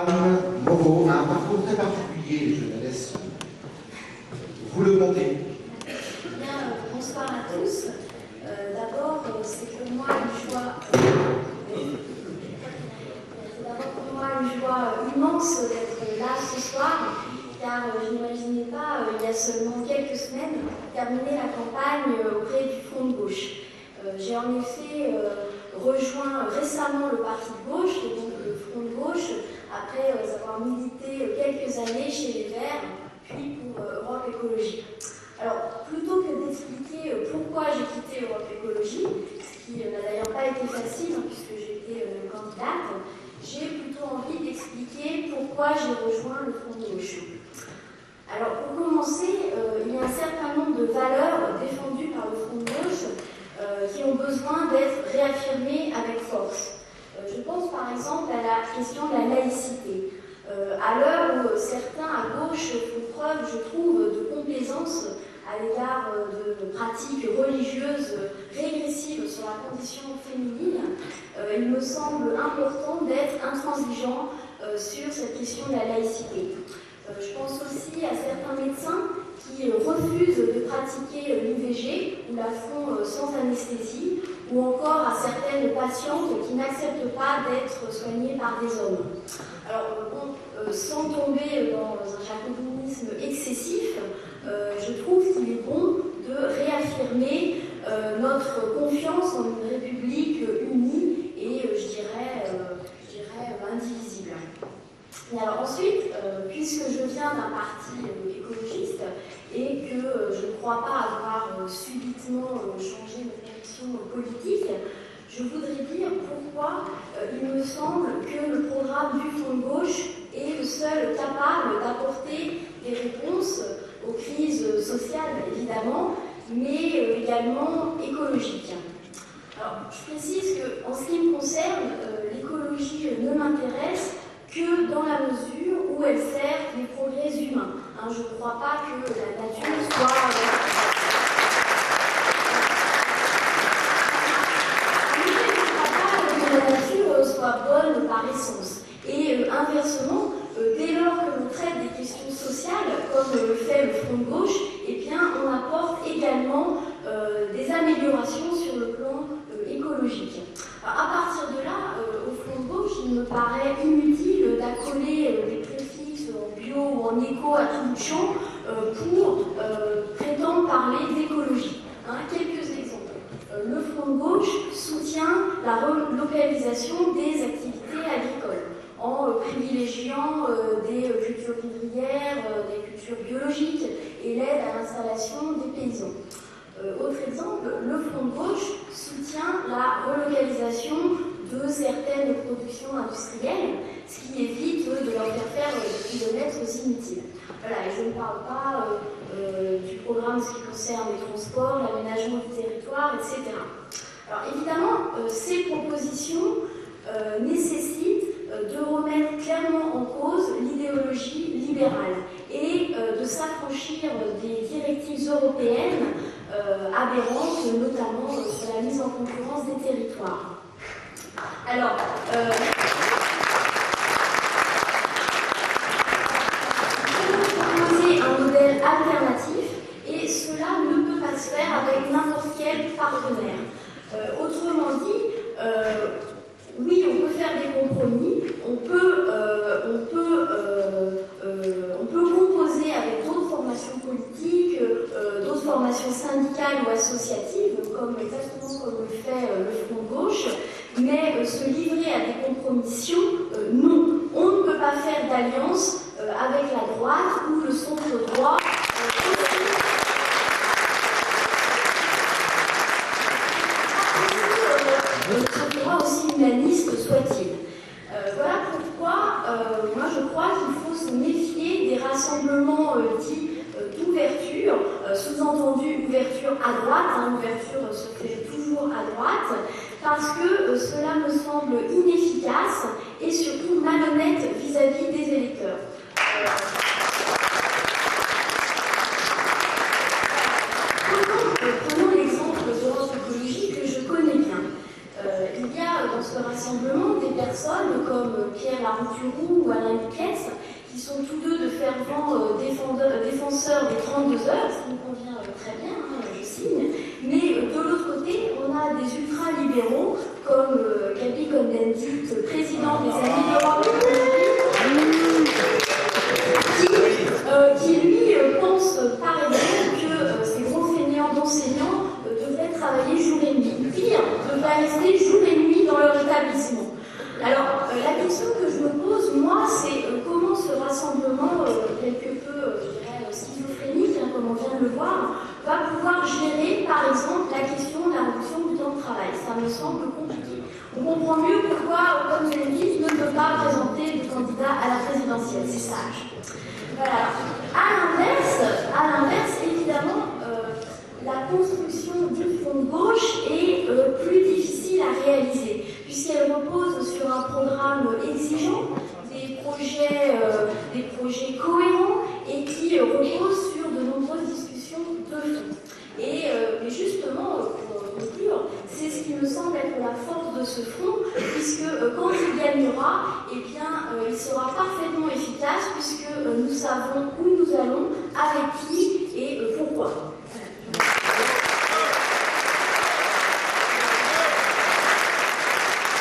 Madame Moreau a un parcours très particulier, je la laisse vous le conter. Bien, bonsoir à tous. D'abord, c'est pour moi une joie immense d'être là ce soir, car je n'imaginais pas, il y a seulement quelques semaines, terminer la campagne auprès du Front de gauche. J'ai en effet rejoint récemment le parti de gauche, et donc le Front de gauche, après avoir milité quelques années chez les Verts, puis pour Europe Écologie. Alors, plutôt que d'expliquer pourquoi j'ai quitté Europe Écologie, ce qui n'a d'ailleurs pas été facile, puisque j'étais candidate, j'ai plutôt envie d'expliquer pourquoi j'ai rejoint le Front de gauche. Alors, pour commencer, il y a un certain nombre de valeurs défendues par le Front de gauche qui ont besoin d'être réaffirmées avec force. Je pense par exemple à la question de la laïcité. À l'heure où certains à gauche font preuve, je trouve, de complaisance à l'égard de pratiques religieuses régressives sur la condition féminine, il me semble important d'être intransigeant sur cette question de la laïcité. Je pense aussi à certains médecins qui refusent de pratiquer l'IVG ou la font sans anesthésie, ou encore à certaines patientes qui n'acceptent pas d'être soignées par des hommes. Alors, sans tomber dans un jacobinisme excessif, je trouve qu'il est bon de réaffirmer notre confiance en une République unie et, je dirais indivisible. Et alors ensuite, puisque je viens d'un parti écologiste et que je ne crois pas avoir subitement changé de conviction politique, je voudrais dire pourquoi il me semble que le programme du Front de gauche est le seul capable d'apporter des réponses aux crises sociales, évidemment, mais également écologiques. Alors, je précise qu'en ce qui me concerne, l'écologie ne m'intéresse que dans la mesure où elle sert les progrès humains. Je ne crois pas que la nature soit... soit bonne par essence. Et inversement, dès lors que l'on traite des questions sociales, comme le fait le Front de gauche, eh bien, on apporte également des améliorations sur le plan écologique. Alors, à partir de là, au Front de gauche, il me paraît inutile d'accoler des préfixes en bio ou en éco à tout bout de champ pour prétendre parler d'écologie. Quelques exemples. Le Front de gauche soutient la relocalisation des activités agricoles en privilégiant des cultures vivrières, des cultures biologiques et l'aide à l'installation des paysans. Autre exemple, le Front de gauche soutient la relocalisation de certaines productions industrielles, ce qui évite de leur faire des kilomètres inutiles. Voilà, et je ne parle pas du programme ce qui concerne les transports, l'aménagement du territoire, etc. Alors évidemment, ces propositions nécessitent de remettre clairement en cause l'idéologie libérale et de s'affranchir des directives européennes aberrantes, notamment sur la mise en concurrence des territoires. Alors, un modèle alternatif et cela ne peut pas se faire avec n'importe quel partenaire. Autrement dit, oui, on peut faire des compromis, on peut composer avec d'autres formations politiques, d'autres formations syndicales ou associatives, exactement comme le fait le Front de gauche, mais se livrer à des compromissions, non. On ne peut pas faire d'alliance avec la droite ou le centre droit. Ce droit aussi humaniste soit-il. Voilà pourquoi moi je crois qu'il faut se méfier des rassemblements dits d'ouverture, sous-entendu ouverture à droite, ouverture se fait toujours à droite, parce que cela me semble inefficace et surtout malhonnête vis-à-vis des électeurs. Prenons l'exemple d'Europe Écologie que je connais bien. Il y a dans ce rassemblement des personnes comme Pierre Larouche, Thuron ou Alain Miquès, qui sont tous deux de fervents défenseurs des 32 heures, ce qui me convient très bien, hein, je signe. Mais de l'autre côté, on a des ultra-libéraux comme Gabi Cohn-Bendit, président des Amis d'Europe, qui lui pense par exemple que ces gros fainéants d'enseignants devraient travailler jour et nuit. Pire, devraient rester jour et nuit dans leur établissement. Alors, la question que je me pose, moi, c'est comment ce rassemblement, quelque peu, je dirais, schizophrénique, hein, comme on vient de le voir, va pouvoir gérer, par exemple, la question de la réduction du temps de travail. Ça me semble compliqué. On comprend mieux pourquoi, comme je l'ai dit, ne peut pas présenter de candidat à la présidentielle. C'est sage. Voilà. À l'inverse, évidemment, la construction du front de gauche est plus difficile à réaliser, puisqu'elle repose sur un programme exigeant, des projets cohérents et qui reposent sur de nombreuses discussions de fond. Et justement, pour conclure, c'est ce qui me semble être la force de ce front, puisque quand il gagnera, eh bien, il sera parfaitement efficace, puisque nous savons où nous allons, avec qui et pourquoi.